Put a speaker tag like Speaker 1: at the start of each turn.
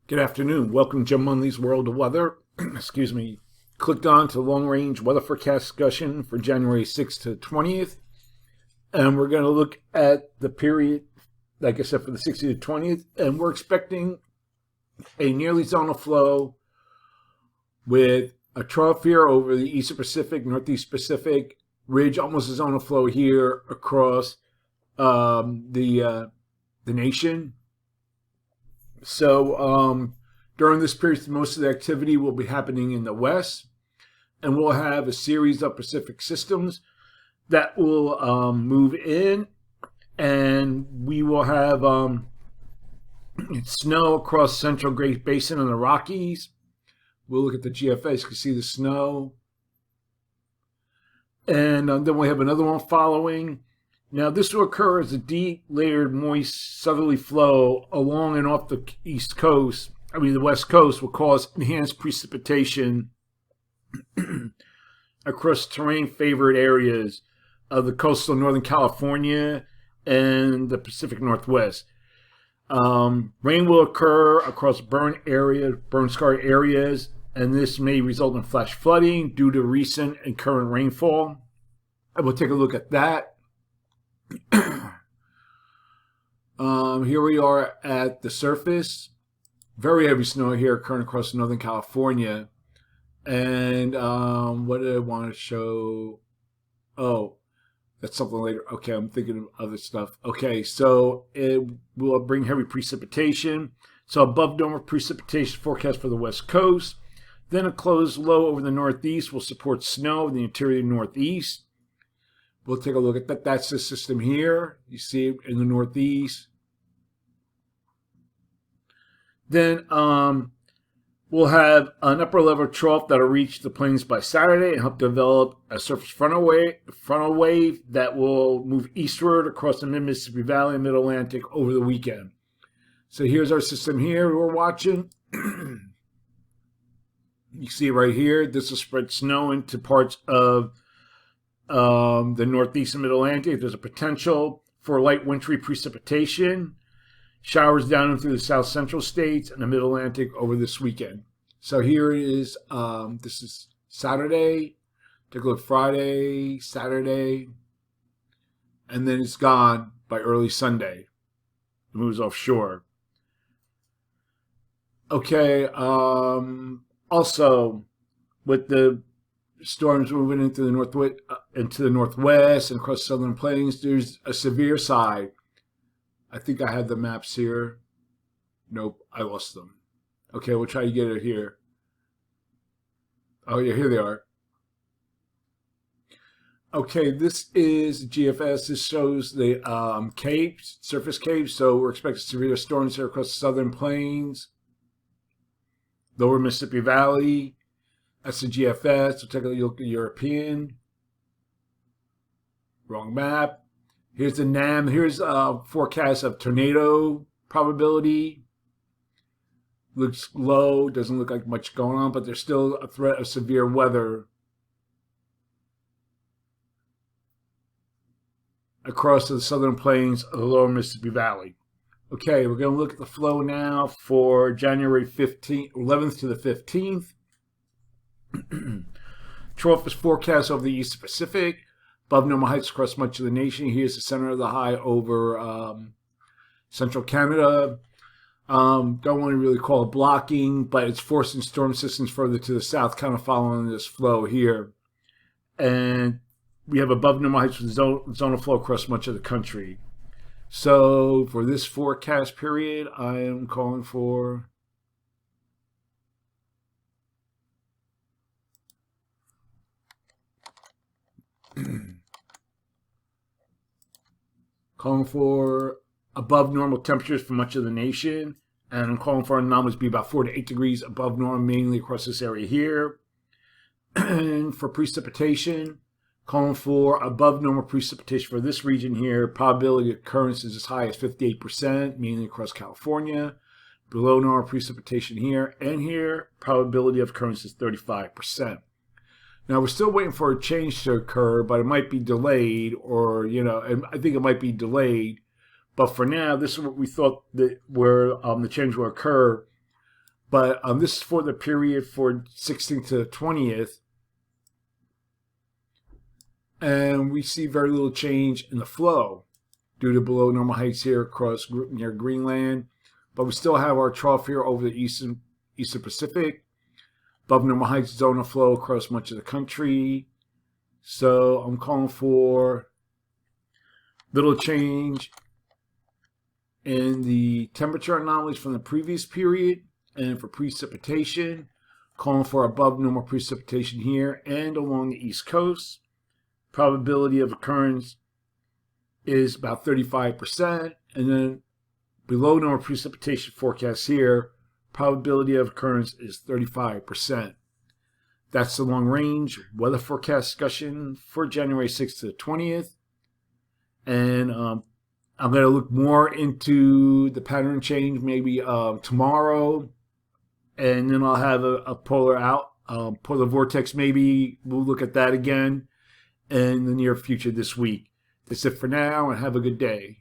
Speaker 1: Good afternoon. Welcome to Jim Munley's World of Weather. Excuse me. Clicked on to long-range weather forecast discussion for January 6th to 20th. And we're going to look at the period, like I said, for the 60th to 20th. And we're expecting a nearly zonal flow with a trough here over the Eastern Pacific, Northeast Pacific, ridge, almost a zonal flow here across the nation. So during this period, most of the activity will be happening in the west, and we'll have a series of Pacific systems that will move in, and we will have snow across Central Great Basin and the Rockies. We'll look at the GFS, you can see the snow. And then we have another one following. Now, this will occur as a deep, layered, moist southerly flow along and off the the west coast will cause enhanced precipitation across terrain-favored areas of the coastal Northern California and the Pacific Northwest. Rain will occur across burn-scarred areas, and this may result in flash flooding due to recent and current rainfall. And we'll take a look at that. Here we are at the surface. Very heavy snow here occurring across Northern California. And what did I want to show? Oh, that's something later. Okay, I'm thinking of other stuff. Okay, so it will bring heavy precipitation. So above normal precipitation forecast for the west coast. Then a closed low over the northeast will support snow in the interior northeast. We'll take a look at that. That's the system here. You see it in the northeast. Then we'll have an upper level trough that will reach the plains by Saturday and help develop a surface frontal wave that will move eastward across the mid-Mississippi Valley and mid-Atlantic over the weekend. So here's our system here we're watching. You see it right here. This will spread snow into parts of the northeast and mid-Atlantic. There's a potential for light wintry precipitation. Showers down through the south central states and the mid-Atlantic over this weekend. So here it is. This is Saturday. Take a look. Friday, Saturday. And then it's gone by early Sunday. It moves offshore. Okay. Also, with the storms moving into the northwest and across the southern plains, there's a severe side. I think I had the maps here. Nope, I lost them. Okay, we'll try to get it here. Oh yeah, here they are. Okay, this is GFS. This shows the capes, surface capes. So we're expecting severe storms here across the southern plains, lower Mississippi Valley. That's the GFS. We'll take a look at European. Wrong map. Here's the NAM. Here's a forecast of tornado probability. Looks low. Doesn't look like much going on, but there's still a threat of severe weather across the southern plains of the lower Mississippi Valley. Okay, we're going to look at the flow now for January 11th to the 15th. Trough is forecast over the Eastern Pacific. Above normal heights across much of the nation. Here's the center of the high over central Canada. Don't want to really call it blocking, but it's forcing storm systems further to the south, kind of following this flow here. And we have above normal heights with zonal flow across much of the country. So for this forecast period, I am calling for above normal temperatures for much of the nation, and I'm calling for anomalies to be about 4 to 8 degrees above normal, mainly across this area here. And for precipitation, calling for above normal precipitation for this region here. Probability of occurrence is as high as 58%, mainly across California. Below normal precipitation here and here. Probability of occurrence is 35%. Now we're still waiting for a change to occur, but it might be delayed, or and I think it might be delayed. But for now, this is what we thought that where the change will occur. But this is for the period for 16th to 20th. And we see very little change in the flow due to below normal heights here across near Greenland. But we still have our trough here over the Eastern Pacific. Above normal heights zone of flow across much of the country. So I'm calling for little change in the temperature anomalies from the previous period. And for precipitation, calling for above normal precipitation here and along the East Coast. Probability of occurrence is about 35%. And then below normal precipitation forecast here, probability of occurrence is 35%. That's the long range weather forecast discussion for January 6th to the 20th. And I'm going to look more into the pattern change maybe tomorrow. And then I'll have a polar vortex maybe. We'll look at that again in the near future this week. That's it for now, and have a good day.